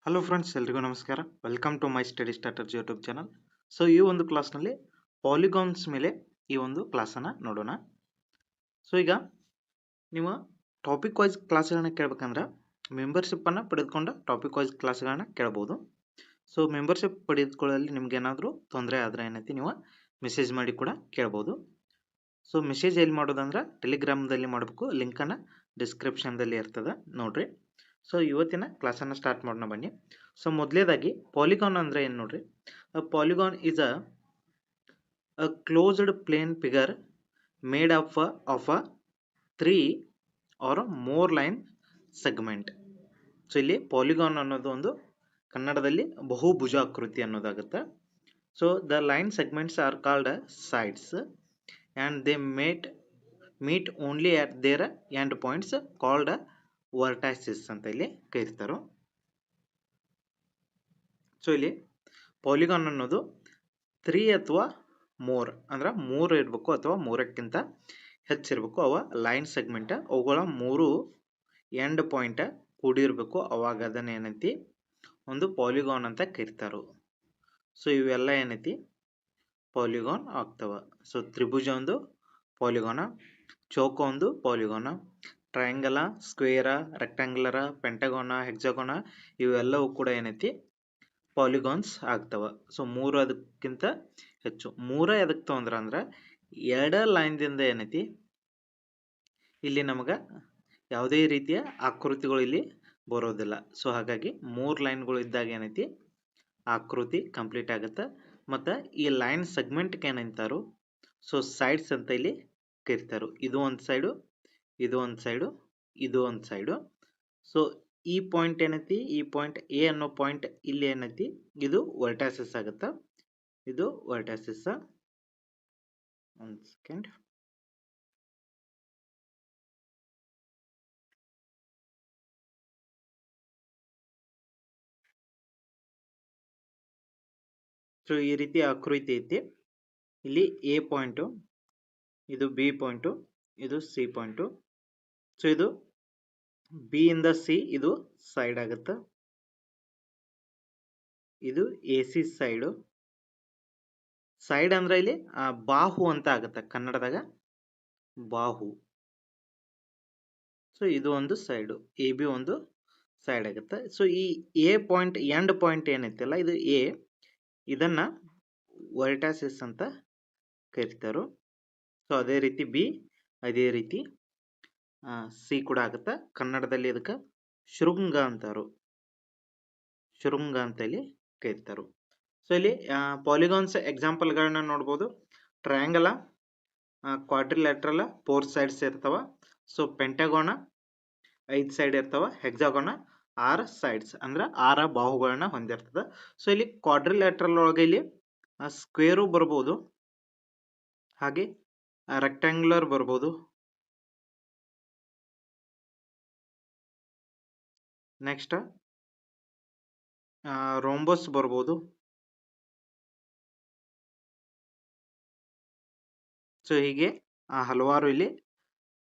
Hello friends, ಎಲ್ರಿಗೂ ನಮಸ್ಕಾರ. Welcome to my study starters YouTube channel. So ಈ ಒಂದು ಕ್ಲಾಸ್ನಲ್ಲಿ ಪಾಲಿಗಾನ್ಸ್ ಮೇಲೆ ಈ ಒಂದು ಕ್ಲಾಸನ್ನು ನೋಡೋಣ. ಸೊ ಈಗ ನೀವು ಟಾಪಿಕ್ ವೈಸ್ ಕ್ಲಾಸ್ಗಳನ್ನ ಕೇಳಬೇಕಂದ್ರೆ ಮೆಂಬರ್ಶಿಪ್ಪನ್ನು ಪಡೆದುಕೊಂಡು ಟಾಪಿಕ್ ವೈಸ್ ಕ್ಲಾಸ್ಗಳನ್ನ ಕೇಳ್ಬೋದು. ಸೊ ಮೆಂಬರ್ಶಿಪ್ ಪಡೆದುಕೊಳ್ಳಲು ನಿಮ್ಗೆ ಏನಾದರೂ ತೊಂದರೆ ಆದರೆ ಏನೈತಿ ನೀವು ಮೆಸೇಜ್ ಮಾಡಿ ಕೂಡ ಕೇಳ್ಬೋದು. ಸೊ ಮೆಸೇಜ್ ಎಲ್ಲಿ ಮಾಡೋದಂದ್ರೆ ಟೆಲಿಗ್ರಾಮ್ದಲ್ಲಿ ಮಾಡಬೇಕು. ಲಿಂಕನ್ನು ಡಿಸ್ಕ್ರಿಪ್ಷನ್ದಲ್ಲಿ ಇರ್ತದೆ, ನೋಡ್ರಿ. ಸೊ ಇವತ್ತಿನ ಕ್ಲಾಸನ್ನು ಸ್ಟಾರ್ಟ್ ಮಾಡೋಣ ಬನ್ನಿ. ಸೊ ಮೊದಲೇದಾಗಿ ಪಾಲಿಗಾನ್ ಅಂದರೆ ಏನು ನೋಡ್ರಿ. Polygon is a closed plane figure made of a 3 or more line segment. So ಇಲ್ಲಿ ಪಾಲಿಗಾನ್ ಅನ್ನೋದು ಒಂದು ಕನ್ನಡದಲ್ಲಿ ಬಹುಭುಜ ಆಕೃತಿ ಅನ್ನೋದಾಗುತ್ತೆ. So the line segments are called sides and they meet only at their end points called vertices ಅಂತ ಇಲ್ಲಿ ಕರೀತಾರೆ. ಸೊ ಇಲ್ಲಿ ಪಾಲಿಗಾನ್ ಅನ್ನೋದು 3 ಅಥವಾ ಮೋರ್ ಅಂದ್ರೆ 3 ಇರಬೇಕು ಅಥವಾ 3ಕ್ಕಿಂತ ಹೆಚ್ಚಿರಬೇಕು. ಅವ ಲೈನ್ ಸೆಗ್ಮೆಂಟ್, ಅವುಗಳ 3 ಎಂಡ್ ಪಾಯಿಂಟ್ ಕೂಡಿರಬೇಕು. ಅವಾಗ ಅದನ್ನ ಏನೈತಿ ಒಂದು ಪಾಲಿಗಾನ್ ಅಂತ ಕರೀತಾರೆ. ಸೊ ಇವೆಲ್ಲ ಏನೈತಿ ಪಾಲಿಗಾನ್ ಆಗ್ತವ. ಸೊ ತ್ರಿಭುಜ ಒಂದು ಪಾಲಿಗಾನ, ಚೌಕ ಒಂದು ಪಾಲಿಗಾನ, ಟ್ರಯಾಂಗಲ, ಸ್ಕ್ವೇರ, ರೆಕ್ಟಾಂಗ್ಯುಲರ, ಪೆಂಟಗೋನ, ಹೆಕ್ಸಾಗೋನ ಇವೆಲ್ಲವೂ ಕೂಡ ಏನೈತಿ ಪಾಲಿಗಾನ್ಸ್ ಆಗ್ತವ. ಸೊ 3 ಅದಕ್ಕಿಂತ ಹೆಚ್ಚು. 3 ಎದಕ್ಕೆ ತೊಂದ್ರೆ ಅಂದ್ರೆ 2 ಲೈನ್ದಿಂದ ಏನೈತಿ ಇಲ್ಲಿ ನಮಗೆ ಯಾವುದೇ ರೀತಿಯ ಆಕೃತಿಗಳು ಇಲ್ಲಿ ಬರೋದಿಲ್ಲ. ಸೊ ಹಾಗಾಗಿ 3 ಲೈನ್ಗಳು ಇದ್ದಾಗ ಏನೈತಿ ಆಕೃತಿ ಕಂಪ್ಲೀಟ್ ಆಗುತ್ತೆ. ಮತ್ತು ಈ ಲೈನ್ ಸೆಗ್ಮೆಂಟ್ಗೆ ಏನಂತಾರು ಸೊ ಸೈಡ್ಸ್ ಅಂತ ಇಲ್ಲಿ ಕರಿತಾರು. ಇದು ಒಂದು ಸೈಡು, ಇದು ಒಂದು ಸೈಡು, ಇದು ಒಂದು ಸೈಡು. ಸೊ ಈ ಪಾಯಿಂಟ್ ಏನೈತಿ, ಈ ಪಾಯಿಂಟ್ ಎ ಅನ್ನೋ ಪಾಯಿಂಟ್ ಇಲ್ಲಿ ಏನೈತಿ ಇದು ವರ್ಟಾಸಿಸ್ ಆಗುತ್ತೆ. ಇದು ವರ್ಟಾಸಿಸ್. ಒಂದು ಸೆಕೆಂಡ್. ಸೊ ಈ ರೀತಿ ಆಕೃತಿ ಐತಿ. ಇಲ್ಲಿ ಎ ಪಾಯಿಂಟು, ಇದು ಬಿ ಪಾಯಿಂಟು, ಇದು ಸಿ ಪಾಯಿಂಟು. ಸೊ ಇದು ಬಿ ಇಂದ ಸಿ ಇದು ಸೈಡ್ ಆಗುತ್ತೆ. ಇದು ಎ ಸಿ ಸೈಡು. ಸೈಡ್ ಅಂದ್ರೆ ಇಲ್ಲಿ ಬಾಹು ಅಂತ ಆಗುತ್ತೆ ಕನ್ನಡದಾಗ, ಬಾಹು. ಸೊ ಇದು ಒಂದು ಸೈಡು, ಎ ಬಿ ಒಂದು ಸೈಡ್ ಆಗುತ್ತೆ. ಸೊ ಈ ಎ ಪಾಯಿಂಟ್ ಎಂಡ್ ಪಾಯಿಂಟ್ ಏನೈತಲ್ಲ ಇದು ಎ, ಇದನ್ನ ವರ್ಟಾಸಿಸ್ ಅಂತ ಕರಿತಾರು. ಸೊ ಅದೇ ರೀತಿ ಬಿ, ಅದೇ ರೀತಿ ಸಿ ಕೂಡ ಆಗುತ್ತೆ. ಕನ್ನಡದಲ್ಲಿ ಇದಕ್ಕೆ ಶೃಂಗ ಅಂತಾರು, ಶೃಂಗ ಅಂತ ಇಲ್ಲಿ ಕರೀತಾರು. ಸೊ ಇಲ್ಲಿ ಪಾಲಿಗಾನ್ಸ್ ಎಕ್ಸಾಂಪಲ್ಗಳನ್ನ ನೋಡ್ಬೋದು. ಟ್ರಯಾಂಗಲ, ಕ್ವಾಡ್ರಿಲ್ಯಾಟ್ರಲ್ 4 ಸೈಡ್ಸ್ ಇರ್ತಾವ. ಸೊ ಪೆಂಟಗೋನ 5 ಸೈಡ್ ಇರ್ತಾವ. ಹೆಕ್ಸಾಗೋನ 6 ಸೈಡ್ಸ್ ಅಂದ್ರೆ 6 ಬಾಹುಗಳನ್ನ ಹೊಂದಿರ್ತದೆ. ಸೊ ಇಲ್ಲಿ ಕ್ವಾಡ್ರಿಲ್ಯಾಟ್ರಲ್ ಒಳಗೆ ಇಲ್ಲಿ ಸ್ಕ್ವೇರು ಬರ್ಬೋದು, ಹಾಗೆ ರೆಕ್ಟಾಂಗ್ಯುಲರ್ ಬರ್ಬೋದು, ನೆಕ್ಸ್ಟ್ ರೋಂಬಸ್ ಬರ್ಬೋದು. ಸೊ ಹೀಗೆ ಹಲವಾರು ಇಲ್ಲಿ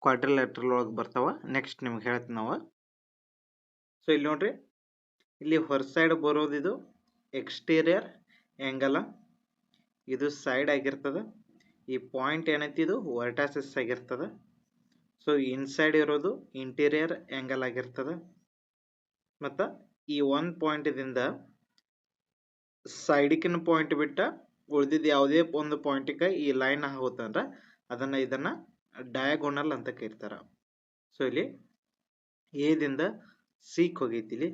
ಕ್ವಾಡ್ರಿಲ್ಯಾಟ್ರಲ್ ಒಳಗೆ ಬರ್ತಾವ. ನೆಕ್ಸ್ಟ್ ನಿಮ್ಗೆ ಹೇಳ್ತೀನಿ ನಾವು. ಸೊ ಇಲ್ಲಿ ನೋಡ್ರಿ, ಇಲ್ಲಿ ಹೊರ ಸೈಡ್ ಬರೋದು ಇದು ಎಕ್ಸ್ಟೀರಿಯರ್ ಆ್ಯಂಗಲ, ಇದು ಸೈಡ್ ಆಗಿರ್ತದೆ. ಈ ಪಾಯಿಂಟ್ ಏನೈತಿ ಇದು ವರ್ಟಾಸಿಸ್ ಆಗಿರ್ತದೆ. ಸೊ ಇನ್ಸೈಡ್ ಇರೋದು ಇಂಟೀರಿಯರ್ ಆ್ಯಂಗಲ್ ಆಗಿರ್ತದೆ. ಮತ್ತು ಈ ಒಂದು ಪಾಯಿಂಟ್ದಿಂದ ಸೈಡಿಕಿನ ಪಾಯಿಂಟ್ ಬಿಟ್ಟ ಉಳಿದಿದ್ದು ಯಾವುದೇ ಒಂದು ಪಾಯಿಂಟಿಗೆ ಈ ಲೈನ್ ಹೋತಂದ್ರೆ ಇದನ್ನ ಡಯಾಗೋನಲ್ ಅಂತ ಕರೀತಾರ. ಸೊ ಇಲ್ಲಿ ಎದಿಂದ ಸಿಗೆ ಹೋಗೈತಿ ಇಲ್ಲಿ.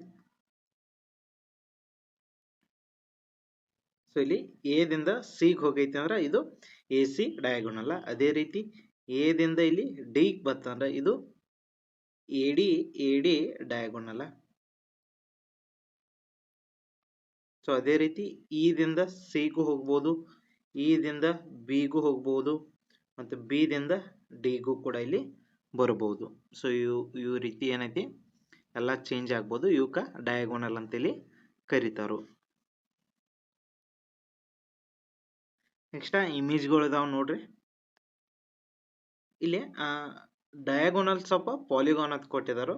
ಸೊ ಇಲ್ಲಿ ಎದಿಂದ ಸಿಗೆ ಹೋಗೈತಿ ಅಂದ್ರೆ ಇದು ಎ ಸಿ ಡಯಾಗೋನಲ್. ಅದೇ ರೀತಿ ಎದಿಂದ ಇಲ್ಲಿ ಡಿ ಬರ್ತಂದ್ರೆ ಇದು ಎ ಡಿ ಡಯಾಗೋನಲ್. ಸೊ ಅದೇ ರೀತಿ ಇದಿಂದ ಸಿಗೂ ಹೋಗ್ಬೋದು, ಇದಿಂದ ಬಿಗೂ ಹೋಗ್ಬೋದು, ಮತ್ತು ಬಿದಿಂದ ಡಿಗೂ ಕೂಡ ಇಲ್ಲಿ ಬರ್ಬೋದು. ಸೊ ಇವು ರೀತಿ ಏನೈತಿ ಎಲ್ಲ ಚೇಂಜ್ ಆಗ್ಬೋದು. ಇವಕ್ಕೆ ಡಯಾಗೋನಲ್ ಅಂತೇಳಿ ಕರೀತಾರು. ನೆಕ್ಸ್ಟ್ ಇಮೇಜ್ಗಳು ಇದಾವೆ ನೋಡ್ರಿ. ಇಲ್ಲಿ ಡಯಾಗೋನಲ್ ಸ್ವಲ್ಪ ಪಾಲಿಗಾನ್ ಅಂತ ಕೊಟ್ಟಿದ್ದಾರೆ.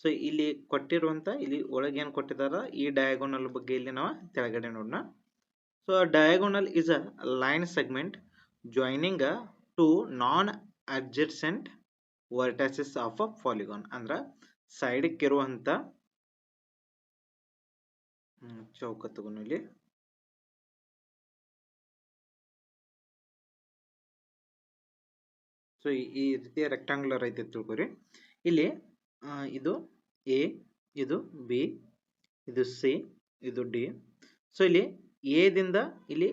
ಸೊ ಇಲ್ಲಿ ಕೊಟ್ಟಿರುವಂಥ ಇಲ್ಲಿ ಒಳಗೆ ಏನು ಕೊಟ್ಟಿದಾರ ಈ ಡಯಾಗೋನಲ್ ಬಗ್ಗೆ ಇಲ್ಲಿ ನಾವು ಕೆಳಗಡೆ ನೋಡೋಣ. So diagonal is a line segment joining to non adjacent vertices of a polygon. ಅಂದ್ರೆ ಸೈಡ್ಗೆ ಇರುವಂಥ ಚೌಕ ತಗೊಂಡು ಸೊ ಈ ರೀತಿಯ ರೆಕ್ಟಾಂಗ್ಯುಲರ್ ಐತೆ ತಿಳ್ಕೊರಿ. ಇಲ್ಲಿ ಇದು ಎ, ಇದು ಬಿ, ಇದು ಸಿ, ಇದು ಡಿ. ಸೊ ಇಲ್ಲಿ ಎದಿಂದ ಇಲ್ಲಿ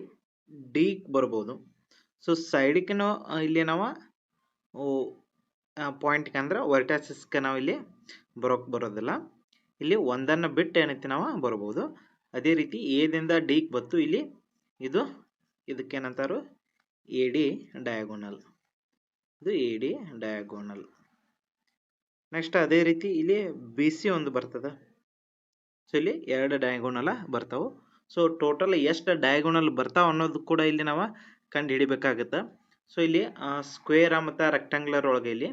ಡಿ ಬರ್ಬೋದು. ಸೊ ಸೈಡ್ಗೆ ಇಲ್ಲಿ ನಾವು ಪಾಯಿಂಟ್ಗೆ ಅಂದ್ರೆ ವರ್ಟೈಸಸ್ಗೆ ನಾವು ಇಲ್ಲಿ ಬರೋದಿಲ್ಲ. ಇಲ್ಲಿ ಒಂದನ್ನು ಬಿಟ್ಟು ಏನೈತಿ ನಾವು ಬರ್ಬೋದು. ಅದೇ ರೀತಿ ಎದಿಂದ ಡಿಗೆ ಬತ್ತು ಇಲ್ಲಿ ಇದು ಇದಕ್ಕೇನಂತಾರು ಎ ಡಿ ಡಯಾಗೋನಲ್. ಇದು ಎ ಡಿ ಡಯಾಗೋನಲ್. ನೆಕ್ಸ್ಟ್ ಅದೇ ರೀತಿ ಇಲ್ಲಿ ಬಿ ಸಿ ಒಂದು ಬರ್ತದೆ. ಸೊ ಇಲ್ಲಿ 2 ಡಯಾಗೋನಲ್ ಬರ್ತಾವೆ. ಸೊ ಟೋಟಲ್ ಎಷ್ಟು ಡಯಾಗೋನಲ್ ಬರ್ತಾವ ಅನ್ನೋದು ಕೂಡ ಇಲ್ಲಿ ನಾವು ಕಂಡು ಹಿಡಿಬೇಕಾಗುತ್ತೆ. ಸೊ ಇಲ್ಲಿ ಸ್ಕ್ವೇರ್ ಮತ್ತು ರೆಕ್ಟಾಂಗ್ಯುಲರ್ ಒಳಗೆ ಇಲ್ಲಿ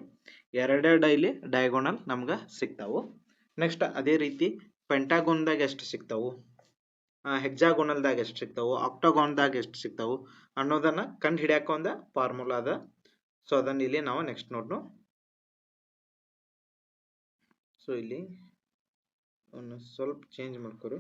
2 ಇಲ್ಲಿ ಡಯಾಗೋನಲ್ ನಮ್ಗೆ ಸಿಗ್ತಾವು. ನೆಕ್ಸ್ಟ್ ಅದೇ ರೀತಿ ಪೆಂಟಾಗೋನ್ದಾಗ ಎಷ್ಟು ಸಿಗ್ತಾವು, ಹೆಕ್ಸಾಗೋನಲ್ದಾಗ ಎಷ್ಟು ಸಿಗ್ತಾವು, ಆಕ್ಟಾಗೋನ್ದಾಗ ಎಷ್ಟು ಸಿಗ್ತಾವು ಅನ್ನೋದನ್ನು ಕಂಡು ಹಿಡಿಯಾಕ ಒಂದು ಫಾರ್ಮುಲಾ ಅದ. ಸೊ ಅದನ್ನು ಇಲ್ಲಿ ನಾವು ನೆಕ್ಸ್ಟ್ ನೋಡೋಣ. ಸೊ ಇಲ್ಲಿ ಒಂದು ಸ್ವಲ್ಪ ಚೇಂಜ್ ಮಾಡ್ಕೊರಿ.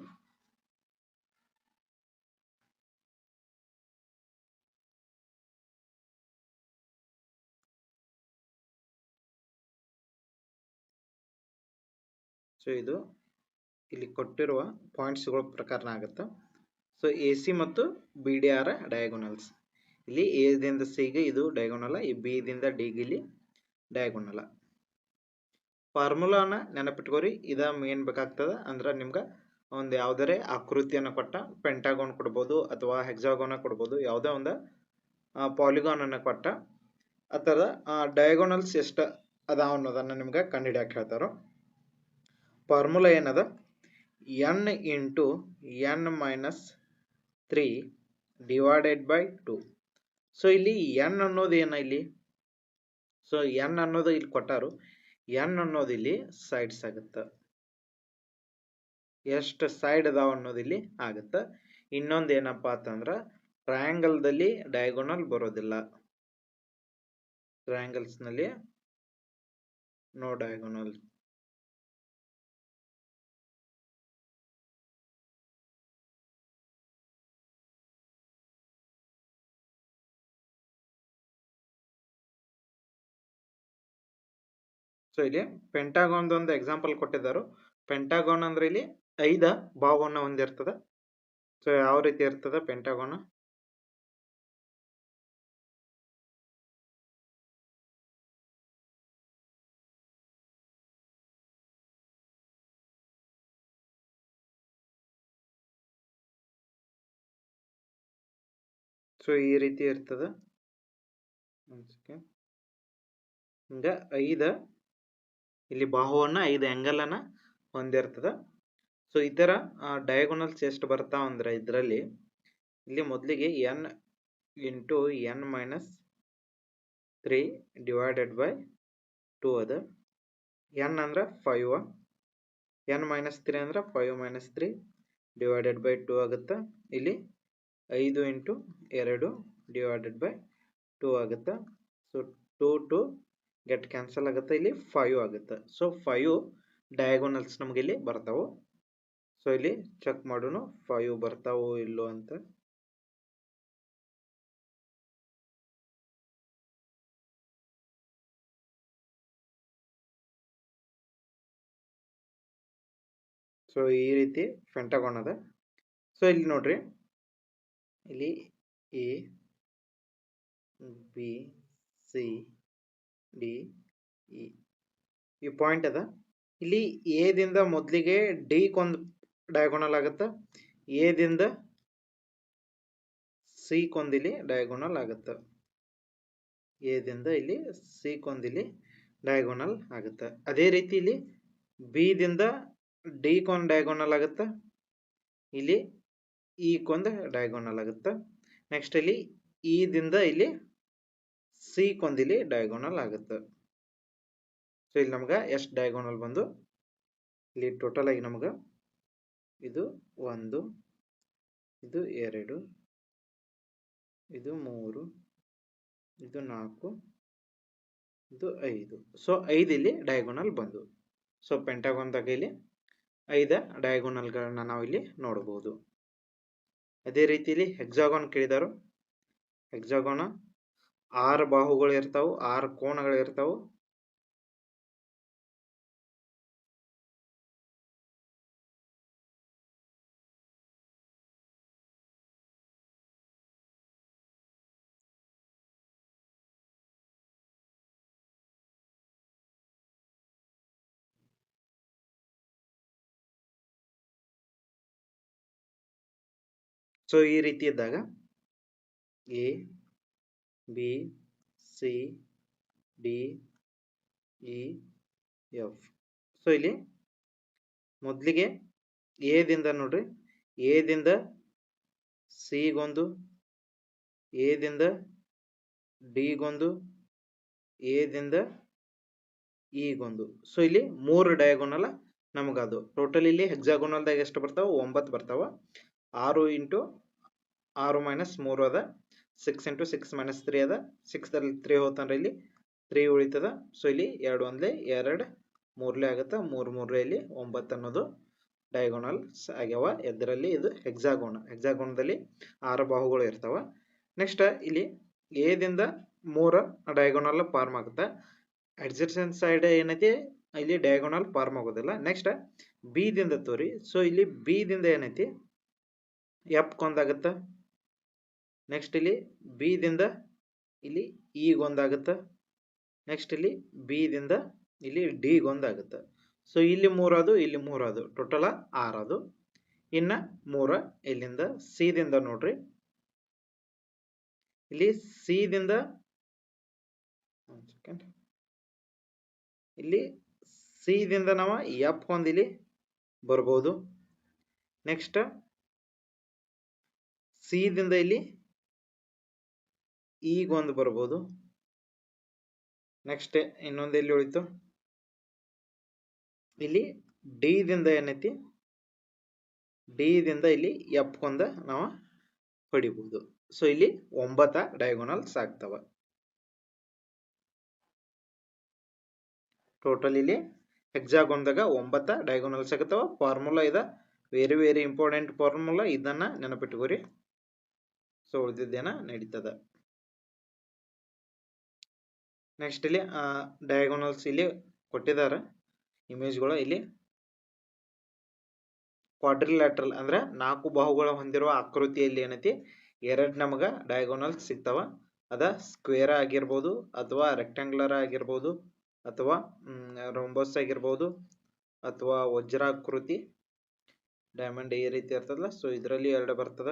ಸೊ ಇದು ಇಲ್ಲಿ ಕೊಟ್ಟಿರುವ ಪಾಯಿಂಟ್ಸ್ಗಳ ಪ್ರಕಾರನ ಆಗುತ್ತೆ. ಸೊ ಎ ಸಿ ಮತ್ತು ಬಿ ಡಿ ಆರ್ ಡಯಾಗೋನಲ್ಸ್. ಇಲ್ಲಿ ಎದಿಂದ ಸಿಗೆ ಇದು ಡಯಾಗೋನಲ್, ಈ ಬಿ ದಿಂದ ಡಿಗೆ ಇಲ್ಲಿ ಡಯಾಗೋನಲ್. ಫಾರ್ಮುಲಾನ ನೆನಪಿಟ್ಕೋರಿ. ಇದ ಮೇನ್ ಬೇಕಾಗ್ತದೆ. ಅಂದ್ರೆ ನಿಮ್ಗೆ ಒಂದು ಯಾವುದೇ ಆಕೃತಿಯನ್ನು ಕೊಟ್ಟ ಪೆಂಟಾಗೋನ್ ಕೊಡ್ಬೋದು ಅಥವಾ ಹೆಕ್ಸಾಗೋನ ಕೊಡ್ಬೋದು, ಯಾವುದೇ ಒಂದು ಪಾಲಿಗಾನನ್ನು ಕೊಟ್ಟ ಆ ಥರದ ಡಯಾಗೋನಲ್ಸ್ ಎಷ್ಟು ಅದಾವ ಅನ್ನೋದನ್ನು ನಿಮ್ಗೆ ಕಂಡುಹಿಡಿಯಕ್ಕೆ ಹೇಳ್ತಾರೋ. ಫಾರ್ಮುಲಾ ಏನದ, n into n minus 3 divided by 2. So ಇಲ್ಲಿ n ಅನ್ನೋದು ಏನ ಇಲ್ಲಿ, ಸೊ n ಅನ್ನೋದು ಇಲ್ಲಿ ಕೊಟ್ಟಾರು. n ಅನ್ನೋದು ಇಲ್ಲಿ ಸೈಡ್ಸ್ ಆಗುತ್ತೆ. ಎಷ್ಟು ಸೈಡ್ ಅದಾವ ಅನ್ನೋದು ಇಲ್ಲಿ ಆಗುತ್ತೆ. ಇನ್ನೊಂದು ಏನಪ್ಪಾ ಅಂತಂದ್ರೆ ಟ್ರಯಾಂಗಲ್ದಲ್ಲಿ ಡಯಾಗೋನಲ್ ಬರೋದಿಲ್ಲ. ಟ್ರಯಾಂಗಲ್ಸ್ನಲ್ಲಿ ನೋ ಡಯಾಗೋನಲ್. ಸೊ ಇಲ್ಲಿ ಪೆಂಟಾಗೋನ್ ಒಂದು ಎಕ್ಸಾಂಪಲ್ ಕೊಟ್ಟಿದ್ದಾರೆ. ಪೆಂಟಾಗೋನ್ ಅಂದ್ರೆ ಇಲ್ಲಿ 5 ಬಾಹುವನ್ನು ಹೊಂದಿರ್ತದೆ. ಸೊ ಯಾವ ರೀತಿ ಇರ್ತದೆ ಪೆಂಟಾಗೋನ್, ಸೊ ಈ ರೀತಿ ಇರ್ತದೆ. ಹಿಂಗ 5 ಇಲ್ಲಿ ಬಾಹುವನ್ನ 5 ಆಂಗಲ್ ಅನ್ನ ಹೊಂದಿರ್ತದೆ. ಸೊ ಈ ತರ ಡಯಾಗೋನಲ್ಸ್ ಎಷ್ಟು ಬರ್ತಾವ ಅಂದ್ರೆ ಇದರಲ್ಲಿ ಇಲ್ಲಿ ಮೊದಲಿಗೆ n into n minus 3 divided by 2 ಅದ. n ಅಂದ್ರೆ 5, n ಮೈನಸ್ 3 ಅಂದ್ರೆ 5 ಮೈನಸ್ 3 ಡಿವೈಡೆಡ್ ಬೈ 2 ಆಗುತ್ತೆ. ಇಲ್ಲಿ 5 ಇಂಟು 2 ಡಿವೈಡೆಡ್ ಬೈ 2 ಆಗುತ್ತೆ. ಸೊ 2 ಗೆಟ್ ಕ್ಯಾನ್ಸಲ್ ಆಗುತ್ತೆ. ಇಲ್ಲಿ 5 ಆಗುತ್ತೆ. ಸೊ 5 ಡಯಾಗೋನಲ್ಸ್ ನಮ್ಗೆ ಇಲ್ಲಿ ಬರ್ತಾವು. ಸೊ ಇಲ್ಲಿ ಚೆಕ್ ಮಾಡೋಣ 5 ಬರ್ತಾವೋ ಇಲ್ಲೋ ಅಂತ. ಸೊ ಈ ರೀತಿ ಪೆಂಟಾಗೋನ್ ಅದ. ಸೊ ಇಲ್ಲಿ ನೋಡ್ರಿ, ಇಲ್ಲಿ A B C D E ಈ ಪಾಯಿಂಟ್ ಅದ. ಇಲ್ಲಿ ಎ ದಿಂದ ಮೊದಲಿಗೆ ಡಿ ಕೊಂದು ಡಯಾಗೋನಲ್ ಆಗುತ್ತೆ. ಎ ದಿಂದ ಸಿ ಕೊಂದಿಲಿ ಡಯಾಗೋನಲ್ ಆಗುತ್ತೆ. ಎ ದಿಂದ ಇಲ್ಲಿ ಸಿ ಕೊಂದಿಲಿ ಡಯಾಗೋನಲ್ ಆಗುತ್ತೆ. ಅದೇ ರೀತಿ ಇಲ್ಲಿ ಬಿ ದಿಂದ ಡಿ ಕೊಂದು ಡಯಾಗೋನಲ್ ಆಗುತ್ತೆ. ಇಲ್ಲಿ ಇ ಕೊಂದು ಡಯಾಗೋನಲ್ ಆಗುತ್ತೆ. ನೆಕ್ಸ್ಟ್ ಇಲ್ಲಿ ಇ ದಿಂದ ಇಲ್ಲಿ ಸಿ ಕೊಂದಿಲಿ ಡಯಾಗೋನಲ್ ಆಗುತ್ತೆ. ಸೊ ಇಲ್ಲಿ ನಮ್ಗೆ ಎಷ್ಟು ಡಯಾಗೋನಲ್ ಬಂದು ಇಲ್ಲಿ ಟೋಟಲ್ ಆಗಿ ನಮಗೆ ಇದು 1, ಇದು 2, ಇದು 3, ಇದು 4, ಇದು 5. ಸೊ 5 ಇಲ್ಲಿ ಡಯಾಗೋನಲ್ ಬಂದು. ಸೊ ಪೆಂಟಾಗೋನ್ದಾಗ ಇಲ್ಲಿ 5 ಡಯಾಗೋನಲ್ಗಳನ್ನ ನಾವು ಇಲ್ಲಿ ನೋಡಬಹುದು. ಅದೇ ರೀತಿಯಲ್ಲಿ ಹೆಕ್ಸಾಗೋನ್ ಕೇಳಿದಾರು. ಹೆಕ್ಸಾಗೋನ 6 ಬಾಹುಗಳು ಇರ್ತಾವು, 6 ಕೋಣಗಳು ಇರ್ತಾವು. ಸೊ ಈ ರೀತಿ ಇದ್ದಾಗ A, B, C, D, E, F. So ಇಲ್ಲಿ ಮೊದಲಿಗೆ ಎದಿಂದ ನೋಡ್ರಿ, ಎದಿಂದ ಸಿಗೊಂದು, ಎದಿಂದ ಡಿಗೊಂದು, ಎದಿಂದ ಇಗೊಂದು. ಸೊ ಇಲ್ಲಿ 3 ಡಯಾಗೋನಲ್ ನಮಗದು. ಟೋಟಲ್ ಇಲ್ಲಿ ಹೆಕ್ಸಾಗೋನಲ್ದಾಗ ಎಷ್ಟು ಬರ್ತಾವ? 9 ಬರ್ತಾವ. 6 ಇಂಟು 6 ಮೈನಸ್ 3 ಅದ, 6 ಇಂಟು 6 ಮೈನಸ್ 3 ಅದ. 6ದಲ್ಲಿ 3 ಹೋತಂದ್ರೆ ಇಲ್ಲಿ 3 ಉಳಿತದ. ಸೊ ಇಲ್ಲಿ 2 ಒಂದ್ಲೆ 2, 3ಲೆ ಆಗುತ್ತೆ. 3 3 ಇಲ್ಲಿ 9 ಅನ್ನೋದು ಡಯಾಗೋನಲ್ಸ್ ಆಗ್ಯಾವ. ಇದರಲ್ಲಿ ಇದು ಹೆಕ್ಸಾಗೋನದಲ್ಲಿ 6 ಬಾಹುಗಳು ಇರ್ತಾವ. ನೆಕ್ಸ್ಟ್ ಇಲ್ಲಿ ಎದಿಂದ 3 ಡಯಾಗೋನಲ್ ಫಾರ್ಮ್ ಆಗುತ್ತೆ. ಅಡ್ಜಸೆಂಟ್ ಸೈಡ್ ಏನೈತಿ ಇಲ್ಲಿ ಡಯಾಗೋನಲ್ ಫಾರ್ಮ್ ಆಗೋದಿಲ್ಲ. ನೆಕ್ಸ್ಟ್ ಬಿ ದಿಂದ ತೋರಿ. ಸೊ ಇಲ್ಲಿ ಬಿ ದಿಂದ ಏನೈತಿ ಎಫ್ ಗೊಂದಾಗತ್ತ. ನೆಕ್ಸ್ಟ್ ಇಲ್ಲಿ ಬಿ ದಿಂದ ಇಲ್ಲಿ ಇ ಗೊಂದಾಗತ್ತ. ನೆಕ್ಸ್ಟ್ ಇಲ್ಲಿ ಬಿ ದಿಂದ ಇಲ್ಲಿ ಡಿ ಗೊಂದಾಗತ್ತ. ಸೊ ಇಲ್ಲಿ 3 ಅದು, ಇಲ್ಲಿ 3 ಅದು, ಟೋಟಲ್ 6 ಅದು. ಇನ್ನ 3 ಇಲ್ಲಿಂದ ಸಿ ದಿಂದ ನೋಡ್ರಿ. ಇಲ್ಲಿ ಸಿ ದಿಂದ ಇಲ್ಲಿ ಸಿ ದಿಂದ ನಾವು ಎಫ್ ಗೊಂದು ಇಲ್ಲಿ ಬರ್ಬೋದು. ನೆಕ್ಸ್ಟ್ ಸಿ ದಿಂದ ಇಲ್ಲಿ ಇ ಗೊಂದು ಬರ್ಬೋದು. ನೆಕ್ಸ್ಟ್ ಇನ್ನೊಂದು ಎಲ್ಲಿ ಉಳಿತು? ಇಲ್ಲಿ ಡಿ ದಿಂದ ಏನೈತಿ, ಡಿ ದಿಂದ ಇಲ್ಲಿ ಎಫ್ ಗೊಂದ ನಾವು ಪಡಿಬಹುದು. ಸೊ ಇಲ್ಲಿ 9 ಡಯಾಗೋನಲ್ಸ್ ಆಗ್ತಾವ. ಟೋಟಲ್ ಇಲ್ಲಿ ಹೆಕ್ಸಾಗೋನ್ದಾಗ 9 ಡಯಾಗೋನಲ್ಸ್ ಆಗತಾವ. ಫಾರ್ಮುಲಾ ಇದ ವೆರಿ ವೆರಿ ಇಂಪಾರ್ಟೆಂಟ್ ಫಾರ್ಮುಲಾ. ಇದನ್ನ ನೆನಪಿಟ್ಕೋರಿ. ಸೊ ಉಳಿದಿದ್ದೇನ ನಡೀತದ. ನೆಕ್ಸ್ಟ್ ಇಲ್ಲಿ ಡಯಾಗೋನಲ್ಸ್ ಇಲ್ಲಿ ಕೊಟ್ಟಿದ್ದಾರೆ ಇಮೇಜ್ಗಳು. ಇಲ್ಲಿ ಕ್ವಾಡ್ರಿಲ್ಯಾಟ್ರಲ್ ಅಂದ್ರೆ 4 ಬಾಹುಗಳ ಹೊಂದಿರುವ ಆಕೃತಿಯಲ್ಲಿ ಏನೈತಿ 2 ನಮಗ ಡಯಾಗೋನಲ್ಸ್ ಸಿಗ್ತಾವ. ಅದ ಸ್ಕ್ವೇರ್ ಆಗಿರ್ಬೋದು, ಅಥವಾ ರೆಕ್ಟಾಂಗ್ಯುಲರ್ ಆಗಿರ್ಬೋದು, ಅಥವಾ ರೋಂಬಸ್ ಆಗಿರ್ಬೋದು, ಅಥವಾ ವಜ್ರಾಕೃತಿ ಡೈಮಂಡ್ ಈ ರೀತಿ ಇರ್ತದಲ್ಲ. ಸೊ ಇದರಲ್ಲಿ 2 ಬರ್ತದ.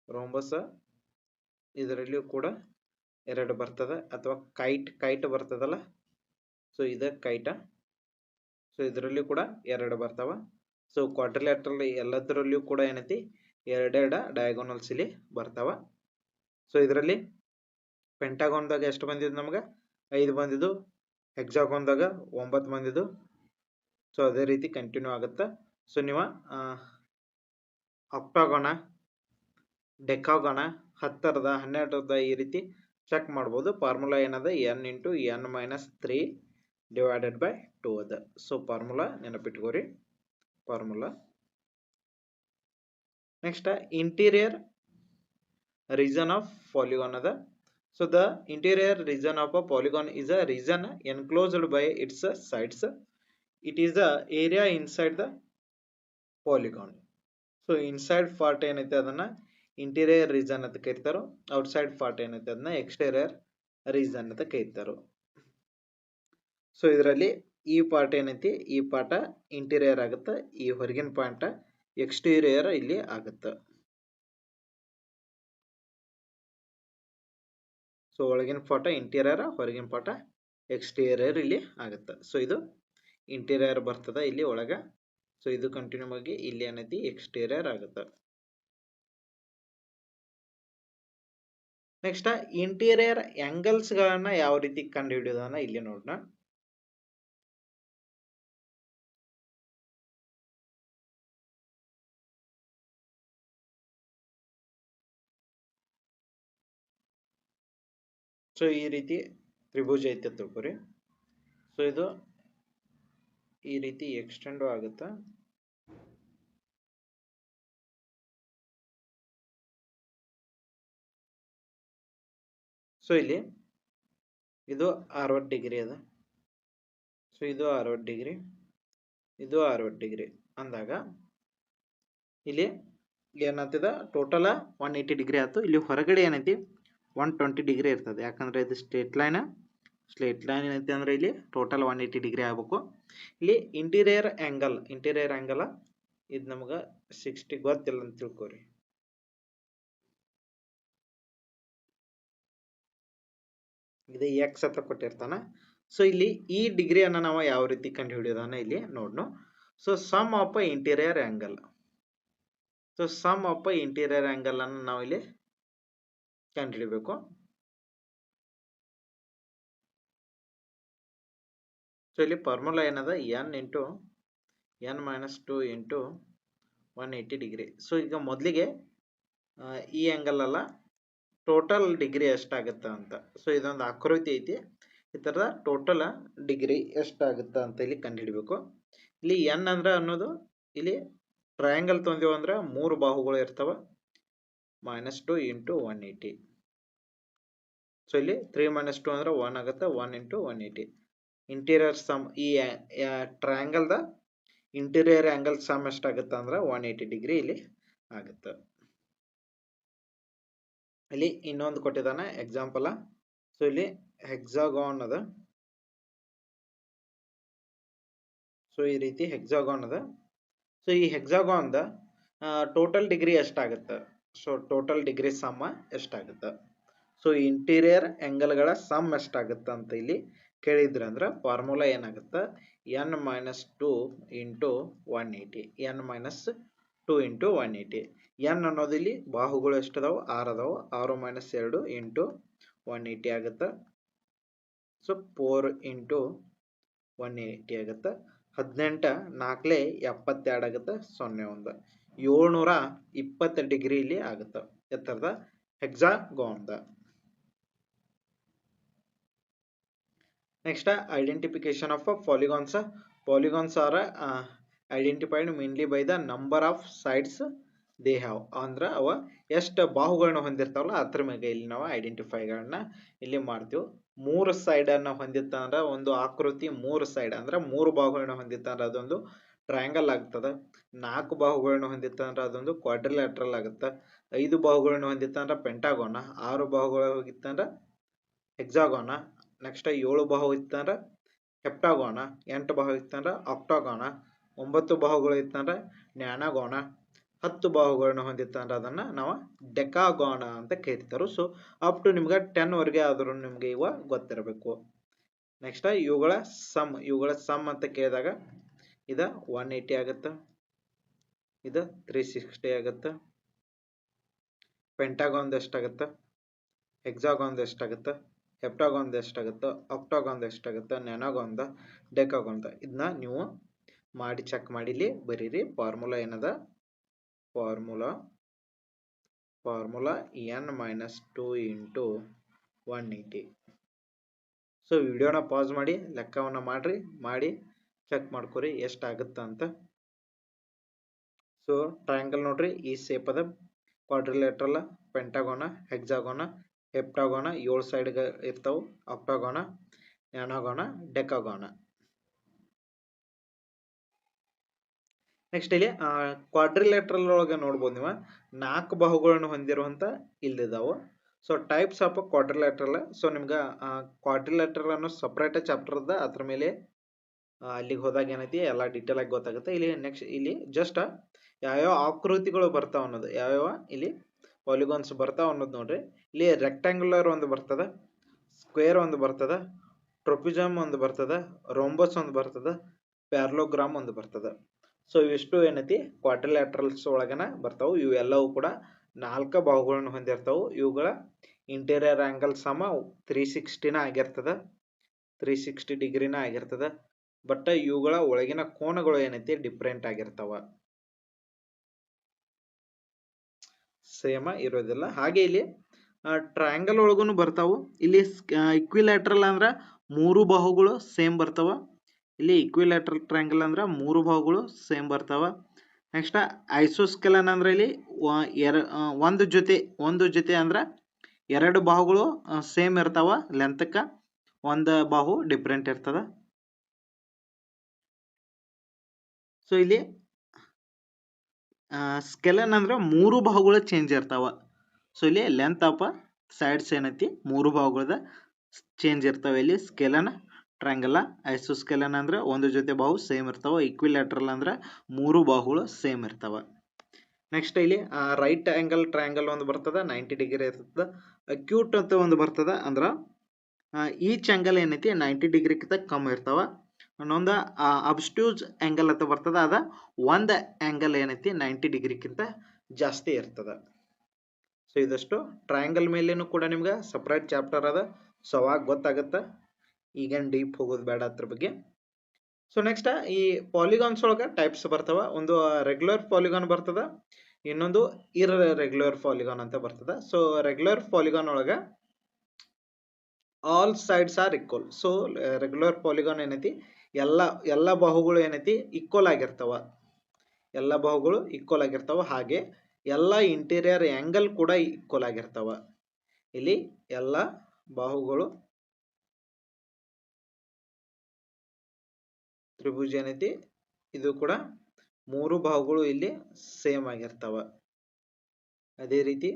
ರೋಂಬಸ್ ಇದರಲ್ಲಿಯೂ ಕೂಡ 2 ಬರ್ತದ. ಅಥವಾ ಕೈಟ್ ಬರ್ತದಲ್ಲ. ಸೊ ಇದ ಕೈಟ. ಸೊ ಇದರಲ್ಲಿಯೂ ಕೂಡ 2 ಬರ್ತಾವ. ಸೊ ಕ್ವಾಡ್ರಿಲ್ಯಾಟ್ರಲ್ ಎಲ್ಲದರಲ್ಲಿಯೂ ಕೂಡ ಏನೈತಿ 2 ಡಯಾಗೋನಲ್ಸ್ ಇಲ್ಲಿ ಬರ್ತಾವ. ಸೊ ಇದರಲ್ಲಿ ಪೆಂಟಾಗೋನ್ದಾಗ ಎಷ್ಟು ಬಂದಿದ್ದು ನಮ್ಗೆ? 5 ಬಂದಿದ್ದು. ಹೆಕ್ಸಾಗೋನ್ದಾಗ 9 ಬಂದಿದ್ದು. ಸೊ ಅದೇ ರೀತಿ ಕಂಟಿನ್ಯೂ ಆಗುತ್ತೆ. ಸೊ ನೀವು ಆಕ್ಟಾಗೋನ, ಡೆಕಾಗೋನ, 10ರದ, 12ರದ ಈ ರೀತಿ ಚೆಕ್ ಮಾಡ್ಬೋದು. ಫಾರ್ಮುಲಾ ಏನದ? n into n minus 3 divided by 2 ಅದ. ಸೊ ಫಾರ್ಮುಲಾ ನೆನಪಿಟ್ಕೋರಿ. Formula next interior region of polygon ಅದ. So the interior region of a polygon is a region enclosed by its sides. It is the area inside the polygon. So inside part ಏನೈತೆ ಅದನ್ನ interior region ಅಂತ ಕರೀತಾರೋ. Outside part ಏನೈತೆ ಅದನ್ನ exterior region ಅಂತ ಕರೀತಾರೋ. So ಇದರಲ್ಲಿ ಈ part ಏನೈತಿ, ಈ ಪಾರ್ಟ್ ಇಂಟೀರಿಯರ್ ಆಗುತ್ತೆ. ಈ ಹೊರಗಿನ ಪಾರ್ಟ್ ಎಕ್ಸ್ಟೀರಿಯರ್ ಇಲ್ಲಿ ಆಗುತ್ತೆ. ಸೊ ಒಳಗಿನ ಪಾರ್ಟ್ ಇಂಟೀರಿಯರ್, ಹೊರಗಿನ ಪಾರ್ಟ್ ಎಕ್ಸ್ಟೀರಿಯರ್ ಇಲ್ಲಿ ಆಗುತ್ತೆ. ಸೊ ಇದು ಇಂಟೀರಿಯರ್ ಬರ್ತದ ಇಲ್ಲಿ ಒಳಗ. ಸೊ ಇದು ಕಂಟಿನ್ಯೂ ಆಗಿ ಇಲ್ಲಿ ಏನೈತಿ ಎಕ್ಸ್ಟೀರಿಯರ್ ಆಗುತ್ತೆ. ನೆಕ್ಸ್ಟ್ ಇಂಟೀರಿಯರ್ ಆಂಗಲ್ಸ್ ಗಳನ್ನ ಯಾವ ರೀತಿ ಕಂಡು ಹಿಡಿಯೋದನ್ನ ಇಲ್ಲಿ ನೋಡೋಣ. ಸೊ ಈ ರೀತಿ ತ್ರಿಭುಜ ಐತೆ ತಿಳ್ಕೊರಿ. ಸೊ ಇದು ಈ ರೀತಿ ಎಕ್ಸ್ಟೆಂಡ್ ಆಗುತ್ತಾ. ಸೊ ಇಲ್ಲಿ ಇದು 60 ಡಿಗ್ರಿ ಅದ. ಸೊ ಇದು 60 ಡಿಗ್ರಿ, ಇದು 60 ಡಿಗ್ರಿ ಅಂದಾಗ ಇಲ್ಲಿ ಏನಾಗ್ತದ ಟೋಟಲ್ 180 ಡಿಗ್ರಿ ಆಯ್ತು. ಇಲ್ಲಿ ಹೊರಗಡೆ ಏನೈತಿ 120 ಡಿಗ್ರಿ ಇರ್ತದೆ, ಯಾಕಂದ್ರೆ ಇದು ಸ್ಟ್ರೇಟ್ ಲೈನ್ ಏನೈತಿ ಅಂದ್ರೆ ಇಲ್ಲಿ ಟೋಟಲ್ 180 ಡಿಗ್ರಿ ಆಗ್ಬೇಕು. ಇಲ್ಲಿ ಇಂಟೀರಿಯರ್ ಆಂಗಲ್ ಇದು ನಮ್ಗೆ 60 ಗೊತ್ತಿಲ್ಲ ಅಂತ ತಿಳ್ಕೊರಿ. ಇದು ಎಕ್ಸ್ ಅಂತ ಕೊಟ್ಟಿರ್ತಾನ. ಸೊ ಇಲ್ಲಿ ಈ ಡಿಗ್ರಿಯನ್ನು ನಾವು ಯಾವ ರೀತಿ ಕಂಡು ಹಿಡಿಯೋದನ್ನ ಇಲ್ಲಿ ನೋಡ್ನು. So sum of interior angle, so sum of interior angle ಅನ್ನು ನಾವು ಇಲ್ಲಿ ಕಂಡು ಹಿಡಿಬೇಕು. ಸೊ ಇಲ್ಲಿ ಫಾರ್ಮುಲಾ ಏನದ, n into n minus 2 into 180 degree. So ಈಗ ಮೊದಲಿಗೆ ಈ ಆ್ಯಂಗಲ್ ಅಲ್ಲ, ಟೋಟಲ್ ಡಿಗ್ರಿ ಎಷ್ಟಾಗುತ್ತ ಅಂತ. ಸೊ ಇದೊಂದು ಆಕೃತಿ ಐತಿ, ಈ ಥರದ ಟೋಟಲ್ ಡಿಗ್ರಿ ಎಷ್ಟಾಗುತ್ತ ಅಂತ ಇಲ್ಲಿ ಕಂಡುಹಿಡಬೇಕು. ಇಲ್ಲಿ ಎನ್ ಅಂದ್ರೆ ಅನ್ನೋದು ಇಲ್ಲಿ ಟ್ರಯಾಂಗಲ್ ತೊಂದೇವು ಅಂದ್ರೆ 3 ಬಾಹುಗಳು ಇರ್ತವೆ, -2 ಇಂಟು 180. ಸೊ ಇಲ್ಲಿ 3 - 2 ಅಂದ್ರೆ 1 ಆಗುತ್ತೆ, 1 ಇಂಟು 180. ಇಂಟೀರಿಯರ್ ಸಮ್, ಈ ಟ್ರಯಾಂಗಲ್ದ ಇಂಟೀರಿಯರ್ ಆಂಗಲ್ ಸಮ್ ಎಷ್ಟಾಗುತ್ತೆ ಅಂದ್ರೆ 180 ಡಿಗ್ರಿ ಇಲ್ಲಿ ಆಗುತ್ತೆ. ಇಲ್ಲಿ ಇನ್ನೊಂದು ಕೊಟ್ಟಿದ್ದಾನೆ ಎಕ್ಸಾಂಪಲ್. ಸೊ ಇಲ್ಲಿ ಹೆಕ್ಸಾಗಾನ್ ಅದ. ಸೊ ಈ ರೀತಿ ಹೆಕ್ಸಾಗಾನ್ ಅದ. ಸೊ ಈ ಹೆಕ್ಸಾಗಾನ್ದ ಟೋಟಲ್ ಡಿಗ್ರಿ ಎಷ್ಟಾಗುತ್ತೆ, ಸೊ ಟೋಟಲ್ ಡಿಗ್ರಿ ಸಮ್ ಎಷ್ಟಾಗುತ್ತೆ, ಸೊ ಇಂಟೀರಿಯರ್ ಆಂಗಲ್ಗಳ ಸಮ್ ಎಷ್ಟಾಗುತ್ತೆ ಅಂತ ಇಲ್ಲಿ ಕೇಳಿದ್ರೆ ಅಂದ್ರೆ ಫಾರ್ಮುಲಾ ಏನಾಗುತ್ತೆ, n - 2 into 180, n - 2 into 180. N ಅನ್ನೋದು ಇಲ್ಲಿ ಬಾಹುಗಳು ಎಷ್ಟದಾವು, 6 ಅದಾವು, 6 - 2 ಇಂಟು 180 ಆಗುತ್ತೆ. ಸೊ 4 ಇಂಟು 180 ಆಗುತ್ತೆ. 18 4 72 ಆಗುತ್ತೆ, 01 720 ಡಿಗ್ರಿ ಇಲ್ಲಿ ಆಗುತ್ತೆ ಎತ್ತರದ ಹೆಕ್ಸಾಗಾನ್ದ. Next identification of polygons. Polygons are identified mainly by the number of sides they have. ಅಂದ್ರೆ ಅವ ಎಷ್ಟು ಬಾಹುಗಳನ್ನ ಹೊಂದಿರ್ತಾವಲ್ಲ ಅದ್ರ ಮೇಲೆ ಇಲ್ಲಿ ನಾವು ಐಡೆಂಟಿಫೈಗಳನ್ನ ಇಲ್ಲಿ ಮಾಡ್ತೀವಿ. 3 ಸೈಡನ್ನು ಹೊಂದಿತ್ತ ಅಂದ್ರೆ ಒಂದು ಆಕೃತಿ 3 ಸೈಡ್ ಅಂದ್ರೆ 3 ಬಾಹುಗಳನ್ನ ಹೊಂದಿತ್ತ ಅಂದ್ರೆ ಅದೊಂದು ಟ್ರಯಾಂಗಲ್ ಆಗ್ತದೆ. 4 ಬಾಹುಗಳನ್ನ ಹೊಂದಿತ್ತ ಅಂದ್ರೆ ಅದೊಂದು ಕ್ವಾಡ್ರಿಲ್ಯಾಟ್ರಲ್ ಆಗುತ್ತೆ. 5 ಬಾಹುಗಳನ್ನ ಹೊಂದಿತ್ತ ಅಂದ್ರೆ ಪೆಂಟಾಗೋನ. 6 ಬಾಹುಗಳು ಹೋಗಿತ್ತಂದ್ರೆ ಹೆಕ್ಸಾಗೋನ. ನೆಕ್ಸ್ಟ್ 7 ಬಾಹು ಇತ್ತಂದ್ರೆ ಹೆಪ್ಟಾಗೋನ. 8 ಬಾಹು ಇತ್ತಂದ್ರೆ ಆಕ್ಟಾಗೋನ. 9 ಬಾಹುಗಳು ಇತ್ತಂದ್ರೆ ನ್ಯಾನಾಗೋನ. 10 ಬಾಹುಗಳನ್ನ ಹೊಂದಿತ್ತಂದ್ರೆ ಅದನ್ನ ನಾವು ಡೆಕಾಗೋನ ಅಂತ ಕರೀತಾರೆ. ಸೊ ಅಪ್ ಟು ನಿಮ್ಗೆ 10 ವರೆಗೆ ಆದ್ರೂ ನಿಮ್ಗೆ ಇವ ಗೊತ್ತಿರಬೇಕು. ನೆಕ್ಸ್ಟ್ ಇವುಗಳ ಸಮ್ ಅಂತ ಕೇಳಿದಾಗ ಇದು 180 ಆಗುತ್ತೆ, ಇದು 360 ಆಗುತ್ತೆ. ಪೆಂಟಾಗೋನ್ ಎಷ್ಟಾಗುತ್ತೆ, ಹೆಕ್ಸಾಗಾನ್ ಎಷ್ಟಾಗುತ್ತೆ, ಹೆಪ್ಟಾಗಾನ್ ಎಷ್ಟಾಗುತ್ತೆ, ಆಕ್ಟಾಗಾನ್ ಎಷ್ಟಾಗುತ್ತೆ, ನ್ಯಾನಾಗಾನ್, ಡೆಕಾಗಾನ್. ಇದನ್ನ ನೀವು ಮಾಡಿ ಚೆಕ್ ಮಾಡಿ ಇಲ್ಲಿ ಬರೀರಿ. ಫಾರ್ಮುಲಾ ಏನದ, ಫಾರ್ಮುಲಾ n - 2 ಇಂಟು 180. ಸೊ ವಿಡಿಯೋನ ಪಾಸ್ ಮಾಡಿ ಲೆಕ್ಕವನ್ನ ಮಾಡಿ ಚೆಕ್ ಮಾಡ್ಕೊರಿ ಎಷ್ಟಾಗುತ್ತೆ ಅಂತ. ಸೊ ಟ್ರಯಾಂಗಲ್ ನೋಡ್ರಿ ಈ ಸೇಪ್ ಅದ, ಕ್ವಾಡ್ರಿಲ್ಯಾಟ್ರಲ್, ಪೆಂಟಾಗೋನ, ಹೆಕ್ಸಾಗೋನ, ಹೆಪ್ಟಾಗೋನ 7 ಸೈಡ್ ಇರ್ತಾವೆ, ಆಕ್ಟಾಗೋನ, ನ್ಯಾನಾಗೋನ, ಡೆಕಾಗೋನ. ನೆಕ್ಸ್ಟ್ ಇಲ್ಲಿ ಕ್ವಾಡ್ರಿಲ್ಯಾಟ್ರಲ್ ಒಳಗೆ ನೋಡ್ಬೋದು ನೀವು 4 ಬಾಹುಗಳನ್ನು ಹೊಂದಿರುವಂತ ಇಲ್ಲಿದಾವು. So types of quadrilateral. So ನಿಮ್ಗೆ ಕ್ವಾಡ್ರಿಲ್ಯಾಟ್ರಲ್ ಅನ್ನೋ ಸಪ್ರೇಟ್ ಚಾಪ್ಟರ್ ಅದ, ಅದ್ರ ಮೇಲೆ ಅಲ್ಲಿಗೆ ಹೋದಾಗ ಏನೈತಿ ಎಲ್ಲ ಡೀಟೇಲ್ ಆಗಿ ಗೊತ್ತಾಗುತ್ತೆ. ಇಲ್ಲಿ ನೆಕ್ಸ್ಟ್ ಇಲ್ಲಿ ಜಸ್ಟ್ ಯಾವ್ಯಾವ ಆಕೃತಿಗಳು ಬರ್ತಾವ ಅನ್ನೋದು, ಯಾವ್ಯಾವ ಇಲ್ಲಿ ಪಾಲಿಗಾನ್ಸ್ ಬರ್ತಾವ ಅನ್ನೋದು ನೋಡ್ರಿ. ಇಲ್ಲಿ ರೆಕ್ಟ್ಯಾಂಗ್ಯುಲರ್ ಒಂದು ಬರ್ತದ, ಸ್ಕ್ವೇರ್ ಒಂದು ಬರ್ತದ, ಟ್ರೊಪಿಜಮ್ ಒಂದು ಬರ್ತದ, ರೋಂಬಸ್ ಒಂದು ಬರ್ತದ, ಪ್ಯಾರಲೋಗ್ರಾಮ್ ಒಂದು ಬರ್ತದ. ಸೊ ಇವಿಷ್ಟು ಏನೈತಿ ಕ್ವಾಡ್ರಿಲ್ಯಾಟ್ರಲ್ಸ್ ಒಳಗನ ಬರ್ತಾವು. ಇವೆಲ್ಲವೂ ಕೂಡ 4 ಬಾಹುಗಳನ್ನು ಹೊಂದಿರ್ತಾವು. ಇವುಗಳ ಇಂಟೀರಿಯರ್ ಆಂಗಲ್ ಸಮ 360ನ ಆಗಿರ್ತದ, 360 ಡಿಗ್ರಿನ ಆಗಿರ್ತದ. ಬಟ್ ಇವುಗಳ ಒಳಗಿನ ಕೋನಗಳು ಏನೈತಿ ಡಿಫ್ರೆಂಟ್ ಆಗಿರ್ತಾವ, ಸೇಮ ಇರೋದಿಲ್ಲ. ಹಾಗೆ ಇಲ್ಲಿ ಟ್ರಯಾಂಗಲ್ ಒಳಗೂ ಬರ್ತಾವು. ಇಲ್ಲಿ ಇಕ್ವಿಲ್ಯಾಟ್ರಲ್ ಅಂದ್ರೆ 3 ಬಾಹುಗಳು ಸೇಮ್ ಬರ್ತಾವ. ಇಲ್ಲಿ ಇಕ್ವಿಲ್ಯಾಟ್ರಲ್ ಟ್ರಯಾಂಗಲ್ ಅಂದ್ರೆ 3 ಬಾಹುಗಳು ಸೇಮ್ ಬರ್ತಾವ. ನೆಕ್ಸ್ಟ್ ಐಸೋಸ್ಕೆಲನ್ ಅಂದ್ರೆ ಇಲ್ಲಿ ಒಂದು ಜೊತೆ ಅಂದ್ರೆ 2 ಬಾಹುಗಳು ಸೇಮ್ ಇರ್ತಾವ. ಲೆಂತ್ಕ ಒಂದು ಬಾಹು ಡಿಫ್ರೆಂಟ್ ಇರ್ತದ. ಸೊ ಇಲ್ಲಿ ಸ್ಕೆಲನ್ ಅಂದ್ರೆ 3 ಬಾಹುಗಳು ಚೇಂಜ್ ಇರ್ತಾವ. ಸೊ ಇಲ್ಲಿ ಲೆಂತ್ ಆಫ್ ಸೈಡ್ಸ್ ಏನೈತಿ 3 ಬಾಹುಗಳದ ಚೇಂಜ್ ಇರ್ತಾವ. ಇಲ್ಲಿ ಸ್ಕೆಲನ್ ಟ್ರಯಾಂಗಲ್. ಐಸೋಸ್ಕೆಲನ್ ಅಂದ್ರೆ ಒಂದು ಜೊತೆ ಬಾಹು ಸೇಮ್ ಇರ್ತಾವ. ಇಕ್ವಿಲ್ಯಾಟ್ರಲ್ ಅಂದ್ರೆ 3 ಬಾಹುಗಳು ಸೇಮ್ ಇರ್ತಾವ. ನೆಕ್ಸ್ಟ್ ಇಲ್ಲಿ ರೈಟ್ ಆಂಗಲ್ ಟ್ರಯಾಂಗಲ್ ಒಂದು ಬರ್ತದ, 90 ಡಿಗ್ರಿ ಇರ್ತದ. ಅಕ್ಯೂಟ್ ಅಂತ ಒಂದು ಬರ್ತದ, ಅಂದ್ರ ಈಚ್ ಆಂಗಲ್ ಏನೈತಿ 90 ಡಿಗ್ರಿಗಿಂತ ಕಮ್ಮಿ ಇರ್ತಾವ. ಇನ್ನೊಂದು ಅಬ್ಸ್ಟ್ಯೂಸ್ ಆಂಗಲ್ ಅಂತ ಬರ್ತದ, ಅದ ಒಂದು ಆಂಗಲ್ ಏನೈತಿ 90 ಡಿಗ್ರಿಗಿಂತ ಜಾಸ್ತಿ ಇರ್ತದ. ಸೊ ಇದಷ್ಟು ಟ್ರಯಾಂಗಲ್ ಮೇಲೇನು ಕೂಡ ನಿಮ್ಗೆ ಸಪ್ರೇಟ್ ಚಾಪ್ಟರ್ ಅದ. ಸೊ ಅವಾಗ ಗೊತ್ತಾಗತ್ತ, ಈಗೇನು ಡೀಪ್ ಹೋಗೋದು ಬೇಡ ಅದ್ರ ಬಗ್ಗೆ. ಸೊ ನೆಕ್ಸ್ಟ್ ಈ ಪಾಲಿಗಾನ್ಸ್ ಒಳಗೆ ಟೈಪ್ಸ್ ಬರ್ತಾವ. ಒಂದು ರೆಗ್ಯುಲರ್ ಪಾಲಿಗಾನ್ ಬರ್ತದ, ಇನ್ನೊಂದು ಇರ್ರೆಗ್ಯುಲರ್ ಪಾಲಿಗಾನ್ ಅಂತ ಬರ್ತದ. ಸೊ ರೆಗ್ಯುಲರ್ ಪಾಲಿಗಾನ್ ಒಳಗೆ all sides are equal. So regular polygon ಏನೈತಿ, ಎಲ್ಲ ಬಾಹುಗಳು ಏನೈತಿ ಈಕ್ವಲ್ ಆಗಿರ್ತಾವ. ಎಲ್ಲ ಬಾಹುಗಳು ಈಕ್ವಲ್ ಆಗಿರ್ತಾವ. ಹಾಗೆ ಎಲ್ಲ ಇಂಟೀರಿಯರ್ ಆಂಗಲ್ ಕೂಡ ಈಕ್ವಲ್ ಆಗಿರ್ತಾವ. ಇಲ್ಲಿ ಎಲ್ಲ ಬಾಹುಗಳು ತ್ರಿಭುಜ ಏನೈತಿ ಇದು ಕೂಡ 3 ಬಾಹುಗಳು ಇಲ್ಲಿ ಸೇಮ್ ಆಗಿರ್ತಾವ. ಅದೇ ರೀತಿ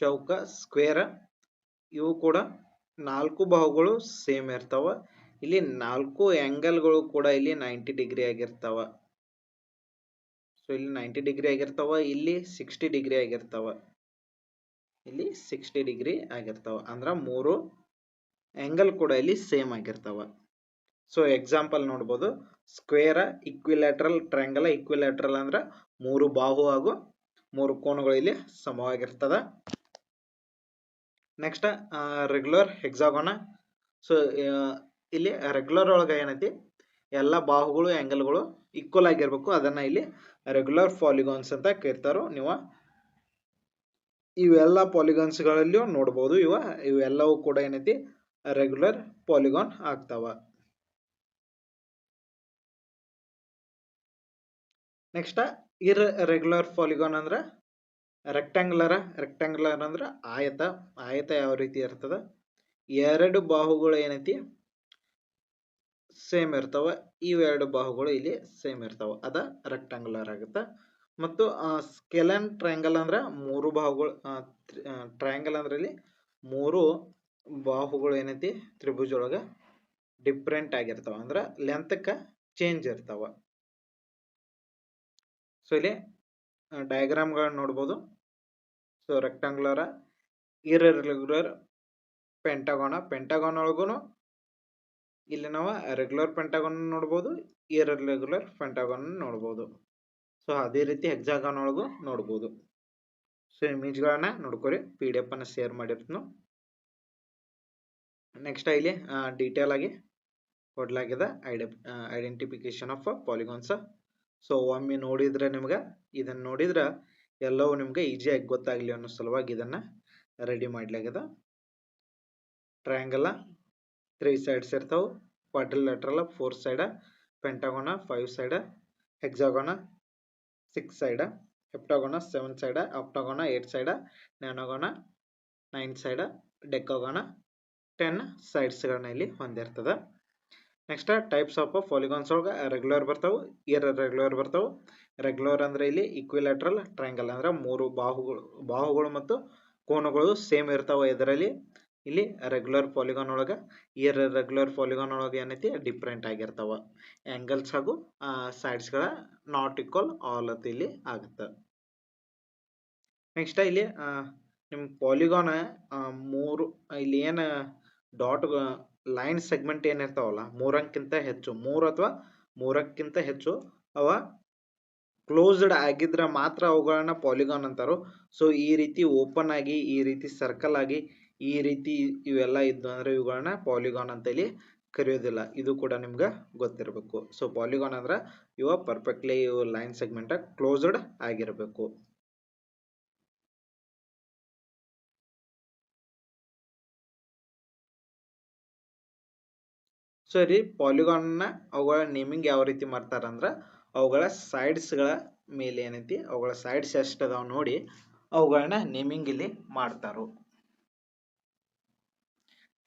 ಚೌಕ ಸ್ಕ್ವೇರ್ ಇವು ಕೂಡ 4 ಬಾಹುಗಳು ಸೇಮ್ ಇರ್ತಾವ. ಇಲ್ಲಿ 4 ಆಂಗಲ್ಗಳು ಕೂಡ ಇಲ್ಲಿ 90 ಡಿಗ್ರಿ ಆಗಿರ್ತಾವ. ಸೊ ಇಲ್ಲಿ 90 ಡಿಗ್ರಿ ಆಗಿರ್ತಾವ, ಇಲ್ಲಿ 60 ಡಿಗ್ರಿ ಆಗಿರ್ತಾವ, ಇಲ್ಲಿ 60 ಡಿಗ್ರಿ ಆಗಿರ್ತಾವ. ಅಂದ್ರ 3 ಆಂಗಲ್ ಕೂಡ ಇಲ್ಲಿ ಸೇಮ್ ಆಗಿರ್ತಾವ. ಸೊ ಎಕ್ಸಾಂಪಲ್ ನೋಡ್ಬೋದು, ಸ್ಕ್ವೇರ್, ಇಕ್ವಿಲ್ಯಾಟ್ರಲ್, ಟ್ರಯಾಂಗಲ್. ಇಕ್ವಿಲ್ಯಾಟ್ರಲ್ ಅಂದ್ರೆ 3 ಬಾಹು ಹಾಗೂ 3 ಕೋನಗಳು ಇಲ್ಲಿ ಸಮವಾಗಿರ್ತದ. ನೆಕ್ಸ್ಟ್ ರೆಗ್ಯುಲರ್ ಹೆಕ್ಸಾಗೋನ. ಸೊ ಇಲ್ಲಿ ರೆಗ್ಯುಲರ್ ಒಳಗೆ ಏನೈತಿ ಎಲ್ಲ ಬಾಹುಗಳು ಆಂಗಲ್ಗಳು ಈಕ್ವಲ್ ಆಗಿರ್ಬೇಕು. ಅದನ್ನ ಇಲ್ಲಿ ರೆಗ್ಯುಲರ್ ಪಾಲಿಗಾನ್ಸ್ ಅಂತ ಕರೀತಾರೋ. ನೀವು ಇವೆಲ್ಲ ಪಾಲಿಗಾನ್ಸ್ಗಳಲ್ಲಿ ನೋಡ್ಬೋದು. ಇವೆಲ್ಲವೂ ಕೂಡ ಏನೈತಿ ರೆಗ್ಯುಲರ್ ಪಾಲಿಗಾನ್ ಆಗ್ತಾವ. ನೆಕ್ಸ್ಟ್ ಇರ್ರೆಗ್ಯುಲರ್ ಪಾಲಿಗಾನ್ ಅಂದ್ರೆ ರೆಕ್ಟಾಂಗ್ಯುಲರ್ ಅಂದ್ರೆ ಆಯತ ಯಾವ ರೀತಿ ಇರ್ತದ, 2 ಬಾಹುಗಳು ಏನೈತಿ ಸೇಮ್ ಇರ್ತಾವ. ಇವೆರಡು ಬಾಹುಗಳು ಇಲ್ಲಿ ಸೇಮ್ ಇರ್ತಾವ, ಅದ ರೆಕ್ಟಾಂಗ್ಯುಲರ್ ಆಗುತ್ತೆ. ಮತ್ತು ಸ್ಕೆಲನ್ ಟ್ರಯಾಂಗಲ್ ಅಂದ್ರೆ 3 ಬಾಹುಗಳು. ಟ್ರಯಾಂಗಲ್ ಅಂದ್ರೆ ಇಲ್ಲಿ 3 ಬಾಹುಗಳು ಏನೈತಿ ತ್ರಿಭುಜ ಒಳಗ ಡಿಫ್ರೆಂಟ್ ಆಗಿರ್ತಾವ, ಅಂದ್ರ ಲೆಂತ್ಕ ಚೇಂಜ್ ಇರ್ತಾವ. ಸೊ ಇಲ್ಲಿ ಡಯಾಗ್ರಾಮ್ಗಳನ್ನ ನೋಡ್ಬೋದು. ಸೊ ರೆಕ್ಟಾಂಗ್ಯುಲರ್, ಇರ್ರೆಗ್ಯುಲರ್, ಪೆಂಟಾಗೋನ್ ಒಳಗೂ ಇಲ್ಲಿ ನಾವು ರೆಗ್ಯುಲರ್ ಪೆಂಟಾಗೋನ್ ನೋಡ್ಬೋದು, ಇರ್ರೆಗ್ಯುಲರ್ ಪೆಂಟಾಗೋನ್ ನೋಡ್ಬೋದು. ಸೊ ಅದೇ ರೀತಿ ಹೆಕ್ಸಾಗಾನ್ ಒಳಗೂ ನೋಡ್ಬೋದು. ಸೊ ಇಮೇಜ್ಗಳನ್ನ ನೋಡ್ಕೊರಿ, PDF ಅನ್ನ ಶೇರ್ ಮಾಡಿರ್ತೀನಿ. ನೆಕ್ಸ್ಟ್ ಇಲ್ಲಿ ಡೀಟೇಲ್ ಆಗಿ ಕೊಡ್ಲಾಗಿದೆ ಐಡೆಂಟಿಫಿಕೇಶನ್ ಆಫ್ ಪಾಲಿಗಾನ್ಸ್. ಸೊ ಒಮ್ಮೆ ನೋಡಿದ್ರೆ ನಿಮ್ಗೆ ಇದನ್ನ ನೋಡಿದ್ರೆ ಎಲ್ಲವೂ ನಿಮ್ಗೆ ಈಸಿಯಾಗಿ ಗೊತ್ತಾಗ್ಲಿ ಅನ್ನೋ ಸಲುವಾಗಿ ಇದನ್ನ ರೆಡಿ ಮಾಡ್ಲಾಗ್ಯದ. ಟ್ರಯಾಂಗಲ್ 3 ಸೈಡ್ಸ್ ಇರ್ತಾವ, ಕ್ವಾಡ್ರಿಲ್ಯಾಟ್ರಲ್ 4 ಸೈಡ್, ಪೆಂಟಾಗೋನ 5 ಸೈಡ್, ಹೆಕ್ಸಾಗೋನ 6 ಸೈಡ್, ಹೆಪ್ಟಾಗೋನ 7 ಸೈಡ್, ಆಕ್ಟಾಗೋನ 8 ಸೈಡ್, ನ್ಯಾನೋಗೋನ 9 ಸೈಡ್, ಡೆಕಾಗೋನ 10 ಸೈಡ್ಸ್ಗಳನ್ನ ಇಲ್ಲಿ ಹೊಂದಿರ್ತದ. ನೆಕ್ಸ್ಟ್ ಟೈಪ್ಸ್ ಆಫ್ ಪಾಲಿಗಾನ್ಸ್ ಒಳಗೆ ರೆಗ್ಯುಲರ್ ಬರ್ತಾವು, ಇರ್ರೆಗ್ಯುಲರ್ ಬರ್ತಾವು. ರೆಗ್ಯುಲರ್ ಅಂದ್ರೆ ಇಲ್ಲಿ ಇಕ್ವಿಲ್ಯಾಟ್ರಲ್ ಟ್ರಯಾಂಗಲ್ ಅಂದ್ರೆ 3 ಬಾಹುಗಳು ಮತ್ತು ಕೋನಗಳು ಸೇಮ್ ಇರ್ತಾವ ಇದರಲ್ಲಿ. ಇಲ್ಲಿ ರೆಗ್ಯುಲರ್ ಪಾಲಿಗಾನ್ ಒಳಗೆ ಇರ್ರೆಗ್ಯುಲರ್ ಪಾಲಿಗಾನ್ ಒಳಗೆ ಏನೈತಿ ಡಿಫ್ರೆಂಟ್ ಆಗಿರ್ತಾವ. ಆಂಗಲ್ಸ್ ಹಾಗೂ ಸೈಡ್ಸ್ಗಳ ನಾಟ್ ಈಕ್ವಲ್ ಆಲ್ ಅಂತ ಇಲ್ಲಿ ಆಗುತ್ತೆ. ನೆಕ್ಸ್ಟ್ ಇಲ್ಲಿ ನಿಮ್ಮ ಪಾಲಿಗಾನ್ 3 ಇಲ್ಲಿ ಏನು ಡಾಟ್ ಲೈನ್ ಸೆಗ್ಮೆಂಟ್ ಏನಿರ್ತಾವಲ್ಲ 3ಕ್ಕಿಂತ ಹೆಚ್ಚು, 3 ಅಥವಾ 3ಕ್ಕಿಂತ ಹೆಚ್ಚು ಅವ ಕ್ಲೋಸ್ಡ್ ಆಗಿದ್ರೆ ಮಾತ್ರ ಅವುಗಳನ್ನ ಪಾಲಿಗಾನ್ ಅಂತಾರೋ. ಸೊ ಈ ರೀತಿ ಓಪನ್ ಆಗಿ, ಈ ರೀತಿ ಸರ್ಕಲ್ ಆಗಿ, ಈ ರೀತಿ ಇವೆಲ್ಲ ಇದ್ದು ಅಂದ್ರೆ ಇವುಗಳನ್ನ ಪಾಲಿಗಾನ್ ಅಂತ ಇಲ್ಲಿ ಕರೆಯೋದಿಲ್ಲ. ಇದು ಕೂಡ ನಿಮ್ಗೆ ಗೊತ್ತಿರಬೇಕು. ಸೊ ಪಾಲಿಗಾನ್ ಅಂದ್ರೆ ಇವ ಪರ್ಫೆಕ್ಟ್ಲಿ ಇವು ಲೈನ್ ಸೆಗ್ಮೆಂಟ್ ಕ್ಲೋಸ್ಡ್ ಆಗಿರಬೇಕು. ಸೊ ಇಲ್ಲಿ ಪಾಲಿಗಾನ್ನ ಅವುಗಳ ನೇಮಿಂಗ್ ಯಾವ ರೀತಿ ಮಾಡ್ತಾರಂದ್ರೆ ಅವುಗಳ ಸೈಡ್ಸ್ಗಳ ಮೇಲೆ ಏನೈತಿ ಅವುಗಳ ಸೈಡ್ಸ್ ಎಷ್ಟು ಅದಾವ ನೋಡಿ ಅವುಗಳನ್ನ ನೇಮಿಂಗ್ ಇಲ್ಲಿ ಮಾಡ್ತಾರೋ.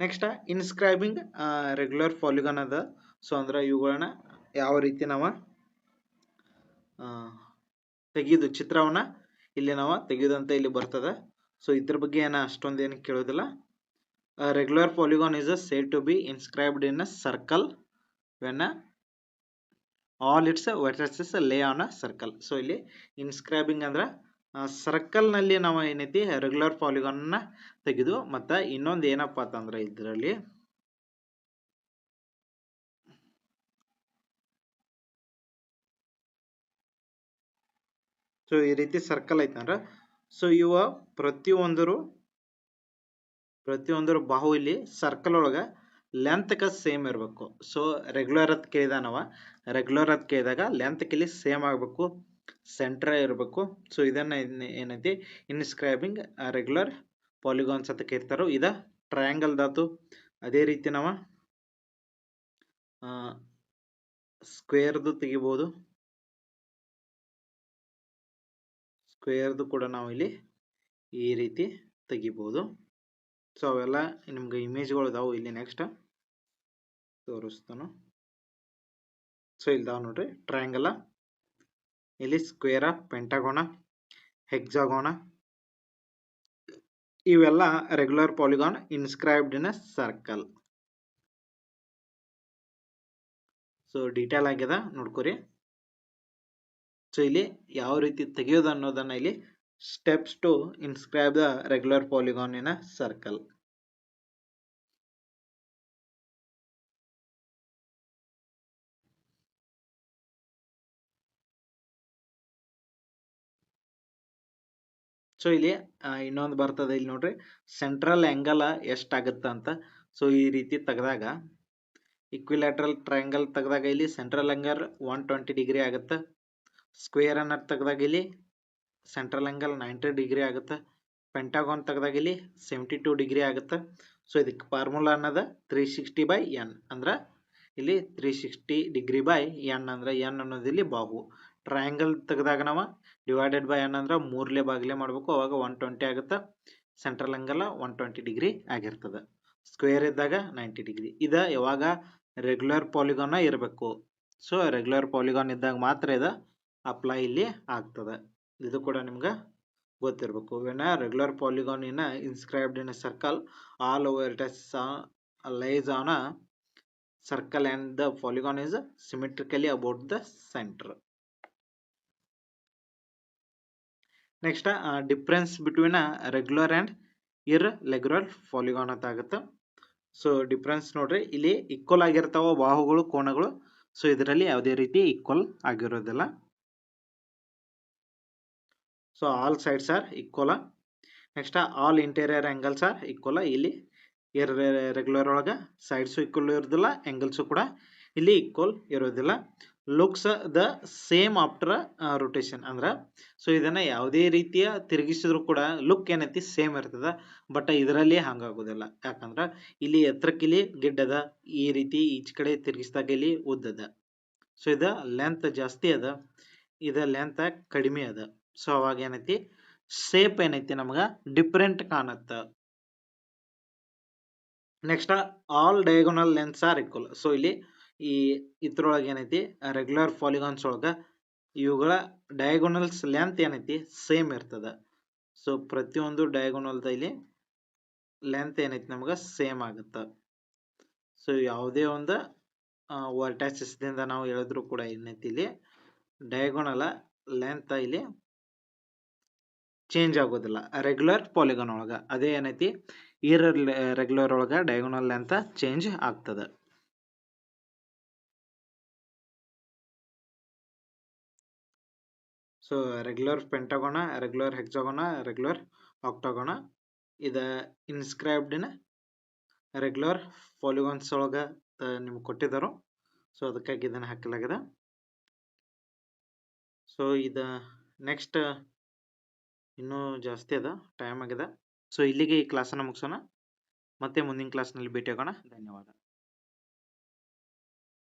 ನೆಕ್ಸ್ಟ್ ಇನ್ಸ್ಕ್ರೈಬಿಂಗ್ ರೆಗ್ಯುಲರ್ ಪಾಲಿಗಾನ್ ಅದ. ಸೊ ಅಂದ್ರೆ ಇವುಗಳನ್ನ ಯಾವ ರೀತಿ ನಾವು ತೆಗೆಯೋದು ಚಿತ್ರವನ್ನ ಇಲ್ಲಿ ನಾವು ತೆಗೆಯೋದಂತ ಇಲ್ಲಿ ಬರ್ತದೆ. ಸೊ ಇದ್ರ ಬಗ್ಗೆ ಏನು ಅಷ್ಟೊಂದು ಏನು ಕೇಳೋದಿಲ್ಲ. Regular polygon is said to be inscribed in a circle when all its vertices lay on a circle. So ಇಲ್ಲಿ ಇನ್ಸ್ಕ್ರೈಬಿಂಗ್ ಅಂದ್ರೆ ಸರ್ಕಲ್ ನಲ್ಲಿ ನಾವು ಏನೈತಿ ರೆಗ್ಯುಲರ್ ಪಾಲಿಗಾನ್ ನ ತೆಗೆದು ಮತ್ತೆ ಇನ್ನೊಂದು ಏನಪ್ಪಾ ಅಂತಂದ್ರೆ ಇದರಲ್ಲಿ ಸೊ ಈ ರೀತಿ ಸರ್ಕಲ್ ಐತಂದ್ರ ಸೊ ಇವ ಪ್ರತಿಯೊಂದರು ಬಾಹು ಇಲ್ಲಿ ಸರ್ಕಲ್ ಒಳಗ ಲೆಂತ್ ಸೇಮ್ ಇರಬೇಕು. ಸೊ ರೆಗ್ಯುಲರ್ ಅಂತ ಕೇಳಿದ ನಾವು ರೆಗ್ಯುಲರ್ ಅಂತ ಕೇಳಿದಾಗ ಲೆಂತ್ ಇಲ್ಲಿ ಸೇಮ್ ಆಗಬೇಕು, ಸೆಂಟರ್ ಇರಬೇಕು. ಸೊ ಇದನ್ನ ಏನೈತಿ ಇನ್ಸ್ಕ್ರೈಬಿಂಗ್ ರೆಗ್ಯುಲರ್ ಪಾಲಿಗಾನ್ಸ್ ಅಂತ ಕೇಳ್ತಾರೋ. ಇದ ಟ್ರಯಾಂಗಲ್ ದಾತು. ಅದೇ ರೀತಿ ನಾವು ಸ್ಕ್ವೇರ್ದು ತೆಗಿಬಹುದು. ಸ್ಕ್ವೇರ್ದು ಕೂಡ ನಾವು ಇಲ್ಲಿ ಈ ರೀತಿ ತೆಗಿಬಹುದು. ಸೊ ಅವೆಲ್ಲ ನಿಮ್ಗೆ ಇಮೇಜ್ಗಳು ಇದಾವು. ಇಲ್ಲಿ ನೆಕ್ಸ್ಟ್ ತೋರಿಸ್ತಾನು. ಸೊ ಇಲ್ದಾವ ನೋಡ್ರಿ ಟ್ರಯಾಂಗಲ್, ಇಲ್ಲಿ ಸ್ಕ್ವೇರ, ಪೆಂಟಾಗೋನ, ಹೆಕ್ಸಾಗೋನ, ಇವೆಲ್ಲ regular polygon inscribed in a circle. So detail ಆಗ್ಯದ ನೋಡ್ಕೊರಿ. ಸೊ ಇಲ್ಲಿ ಯಾವ ರೀತಿ ತೆಗೆಯೋದು ಅನ್ನೋದನ್ನ ಇಲ್ಲಿ steps to inscribe the regular polygon in a circle. So ಇಲ್ಲಿ ಇನ್ನೊಂದು ಬರ್ತದೆ ಇಲ್ಲಿ ನೋಡ್ರಿ, ಸೆಂಟ್ರಲ್ ಆಂಗಲ್ ಎಷ್ಟಾಗತ್ತ ಅಂತ. ಸೊ ಈ ರೀತಿ ತೆಗೆದಾಗ ಇಕ್ವಿಲ್ಯಾಟ್ರಲ್ ಟ್ರಯಾಂಗಲ್ ತೆಗೆದಾಗ ಇಲ್ಲಿ ಸೆಂಟ್ರಲ್ ಆಂಗಲ್ 120 ಡಿಗ್ರಿ ಆಗುತ್ತೆ. ಸ್ಕ್ವೇರ್ ಅನ್ನ ತೆಗೆದಾಗ ಇಲ್ಲಿ ಸೆಂಟ್ರಲ್ ಆಂಗಲ್ 90 ಡಿಗ್ರಿ ಆಗುತ್ತೆ. ಪೆಂಟಾಗೋನ್ ತೆಗೆದಾಗ ಇಲ್ಲಿ 72 ಡಿಗ್ರಿ ಆಗುತ್ತೆ. ಸೊ ಇದಕ್ಕೆ ಫಾರ್ಮುಲಾ ಅನ್ನೋದು 360/n ಅಂದ್ರೆ ಇಲ್ಲಿ 360 ಡಿಗ್ರಿ ಬೈ ಎನ್ ಅಂದ್ರೆ ಎನ್ ಅನ್ನೋದು ಇಲ್ಲಿ ಬಾಹು. ಟ್ರಯಾಂಗಲ್ ತೆಗೆದಾಗ ನಾವು ಡಿವೈಡೆಡ್ ಬೈ ಎನ್ ಅಂದ್ರೆ 3 ಭಾಗಲೇ ಮಾಡಬೇಕು, ಅವಾಗ 120 ಆಗುತ್ತೆ. ಸೆಂಟ್ರಲ್ ಆಂಗಲ್ 120 ಡಿಗ್ರಿ ಆಗಿರ್ತದೆ. ಸ್ಕ್ವೇರ್ ಇದ್ದಾಗ 90 ಡಿಗ್ರಿ. ಇದು ಯಾವಾಗ ರೆಗ್ಯುಲರ್ ಪಾಲಿಗಾನ್ ಇರಬೇಕು. ಸೊ ರೆಗ್ಯುಲರ್ ಪಾಲಿಗಾನ್ ಇದ್ದಾಗ ಮಾತ್ರ ಇದು ಅಪ್ಲೈ ಇಲ್ಲಿ ಆಗ್ತದೆ. ಇದು ಕೂಡ ನಿಮ್ಗೆ ಗೊತ್ತಿರಬೇಕು. When regular polygon in inscribed in a circle all over it lies on a circle and the polygon is symmetrically about the center. Next difference between a regular and irregular polygon ಅಂತ ಆಗುತ್ತೆ. So difference ನೋಡ್ರಿ, ಇಲ್ಲಿ equal ಆಗಿರ್ತಾವ ಬಾಹುಗಳು, ಕೋನಗಳು. So ಇದರಲ್ಲಿ ಯಾವುದೇ ರೀತಿ equal ಆಗಿರೋದಿಲ್ಲ. So all sides are equal. Next all interior angles are equal. ಇಲ್ಲಿ ರೆಗ್ಯುಲರ್ ಒಳಗ ಸೈಡ್ಸು ಈಕ್ವಲ್ ಇರೋದಿಲ್ಲ, ಆಂಗಲ್ಸು ಕೂಡ ಇಲ್ಲಿ ಈಕ್ವಲ್ ಇರೋದಿಲ್ಲ. Looks the same after rotation ಅಂದ್ರೆ ಸೊ ಇದನ್ನ ಯಾವುದೇ ರೀತಿಯ ತಿರುಗಿಸಿದ್ರು ಕೂಡ ಲುಕ್ ಏನೈತಿ ಸೇಮ್ ಇರ್ತದ. ಬಟ್ ಇದರಲ್ಲಿ ಹಂಗಾಗೋದಿಲ್ಲ. ಯಾಕಂದ್ರೆ ಇಲ್ಲಿ ಎತ್ತರಕ್ಕೆ ಇಲ್ಲಿ ಗಿಡ್ಡದ, ಈ ರೀತಿ ಈಚ ಕಡೆ ತಿರುಗಿಸಿದಾಗ ಇಲ್ಲಿ ಉದ್ದದ. ಸೊ ಇದ ಲೆಂತ್ ಜಾಸ್ತಿ ಅದ, ಇದ ಲೆಂತ್ ಕಡಿಮೆ ಅದ. ಸೊ ಅವಾಗ ಏನೈತಿ ಶೇಪ್ ಏನೈತಿ ನಮಗ ಡಿಫ್ರೆಂಟ್ ಕಾಣುತ್ತ. Next all diagonal lengths are equal. So ಇಲ್ಲಿ ಇದ್ರೊಳಗೆ ಏನೈತಿ ರೆಗ್ಯುಲರ್ ಪಾಲಿಗಾನ್ಸ್ ಒಳಗ ಇವುಗಳ ಡಯಾಗೋನಲ್ಸ್ ಲೆಂತ್ ಏನೈತಿ ಸೇಮ್ ಇರ್ತದ. ಸೊ ಪ್ರತಿಯೊಂದು ಡಯಾಗೋನಲ್ ಇಲ್ಲಿ ಲೆಂತ್ ಏನೈತಿ ನಮಗ ಸೇಮ್ ಆಗುತ್ತ. ಸೊ ಯಾವುದೇ ಒಂದು ವರ್ಟೈಸಸ್ ದಿಂದ ನಾವು ಹೇಳಿದ್ರು ಕೂಡ ಏನೈತಿ ಇಲ್ಲಿ ಡಯಾಗೋನಲ್ ಲೆಂತ್ ಇಲ್ಲಿ ಚೇಂಜ್ ಆಗೋದಿಲ್ಲ ರೆಗ್ಯುಲರ್ ಪಾಲಿಗಾನ್ ಒಳಗ. ಅದೇ ಏನೈತಿ ರೆಗ್ಯುಲರ್ ಒಳಗ ಡಯಾಗೋನಲ್ ಲೆಂತ್ ಚೇಂಜ್ ಆಗ್ತದ. ಸೊ ರೆಗ್ಯುಲರ್ ಪೆಂಟಾಗೋನ, ರೆಗ್ಯುಲರ್ ಹೆಕ್ಸಾಗೋನ, ರೆಗ್ಯುಲರ್ ಆಕ್ಟಾಗೋನ ಇದ ಇನ್ಸ್ಕ್ರೈಬ್ಡ್ ಇನ್ ರೆಗ್ಯುಲರ್ ಪಾಲಿಗಾನ್ಸ್ ಒಳಗ ನಿಮ್ಗೆ ಕೊಟ್ಟಿದ್ದರು. ಸೊ ಅದಕ್ಕಾಗಿ ಇದನ್ನು ಹಾಕಲಾಗಿದೆ. ಸೊ ಇದು ನೆಕ್ಸ್ಟ್ ಇನ್ನೂ ಜಾಸ್ತಿ ಅದ, ಟೈಮ್ ಆಗಿದೆ. ಸೊ ಇಲ್ಲಿಗೆ ಈ ಕ್ಲಾಸನ್ನು ಮುಗಿಸೋಣ. ಮತ್ತೆ ಮುಂದಿನ ಕ್ಲಾಸ್ನಲ್ಲಿ ಭೇಟಿಯಾಗೋಣ. ಧನ್ಯವಾದ.